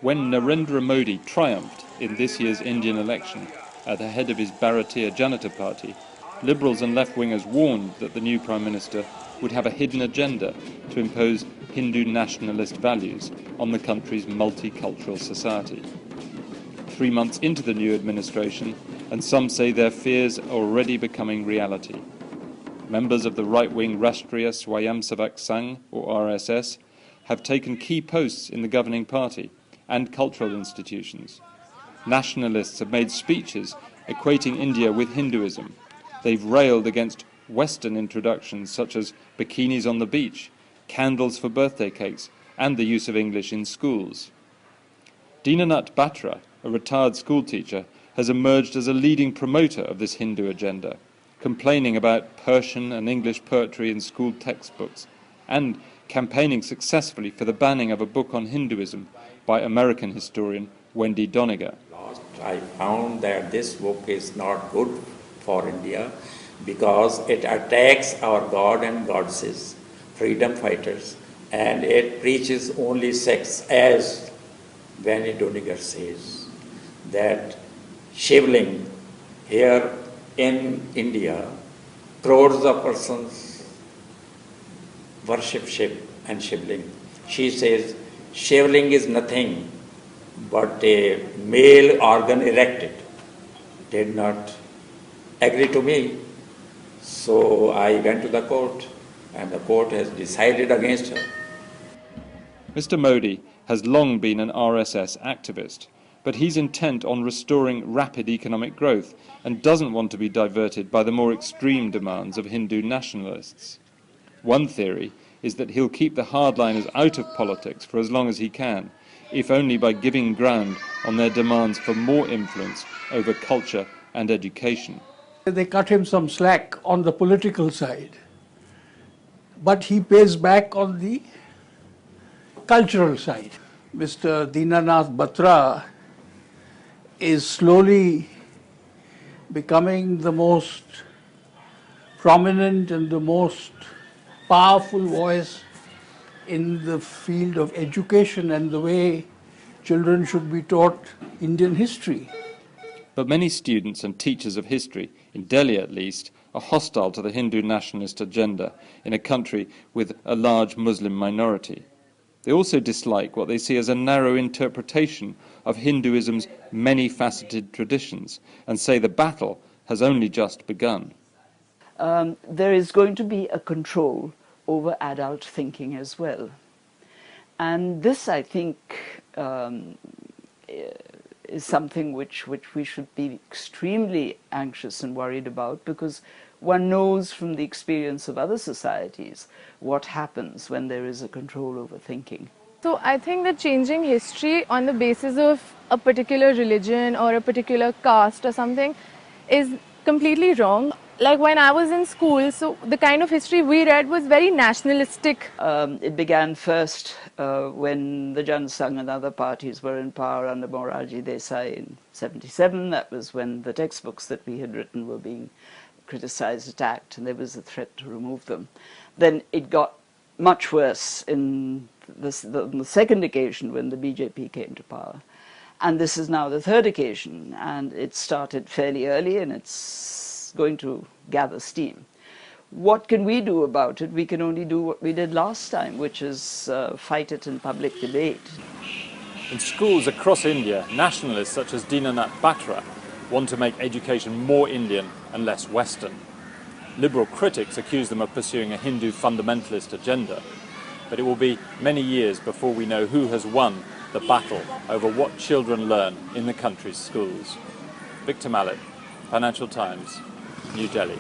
When Narendra Modi triumphed in this year's Indian election at the head of his Bharatiya Janata Party, liberals and left-wingers warned that the new Prime Minister would have a hidden agenda to impose Hindu nationalist values on the country's multicultural society. 3 months into the new administration, and some say their fears are already becoming reality. Members of the right-wing Rashtriya Swayamsevak Sangh, or RSS, have taken key posts in the governing party and cultural institutions. Nationalists have made speeches equating India with Hinduism. They've railed against Western introductions such as bikinis on the beach, candles for birthday cakes, and the use of English in schools. Dinanath Batra, a retired schoolteacher, has emerged as a leading promoter of this Hindu agenda, complaining about Persian and English poetry in school textbooks, and campaigning successfully for the banning of a book on Hinduism by American historian Wendy Doniger. I found that this book is not good for India because it attacks our God and goddesses, freedom fighters, and it preaches only sex, as Wendy Doniger says, that Shivling here in India, crores of persons worship Shiv and Shivling. She says Shivling is nothing but a male organ erected. Did not agree to me. So I went to the court and the court has decided against her. Mr. Modi has long been an RSS activist, but he's intent on restoring rapid economic growth and doesn't want to be diverted by the more extreme demands of Hindu nationalists. One theory is that he'll keep the hardliners out of politics for as long as he can, if only by giving ground on their demands for more influence over culture and education. They cut him some slack on the political side, but he pays back on the cultural side. Mr. Dinanath Batra is slowly becoming the most prominent and the most powerful voice in the field of education and the way children should be taught Indian history. But many students and teachers of history, in Delhi at least, are hostile to the Hindu nationalist agenda in a country with a large Muslim minority. They also dislike what they see as a narrow interpretation of Hinduism's many-faceted traditions and say the battle has only just begun. There is going to be a control over adult thinking as well. And this, I think, is something which we should be extremely anxious and worried about, because one knows from the experience of other societies what happens when there is a control over thinking. So I think that changing history on the basis of a particular religion or a particular caste or something is completely wrong. Like when I was in school, so the kind of history we read was very nationalistic. It began first when the Jan Sangh and other parties were in power under Morarji Desai in '77. That was when the textbooks that we had written were being criticized, attacked, and there was a threat to remove them. Then it got much worse in the second occasion when the BJP came to power. And this is now the third occasion, and it started fairly early and it's going to gather steam. What can we do about it? We can only do what we did last time, which is fight it in public debate. In schools across India, nationalists such as Dinanath Batra want to make education more Indian and less Western. Liberal critics accuse them of pursuing a Hindu fundamentalist agenda, but it will be many years before we know who has won the battle over what children learn in the country's schools. Victor Mallet, Financial Times, New Delhi.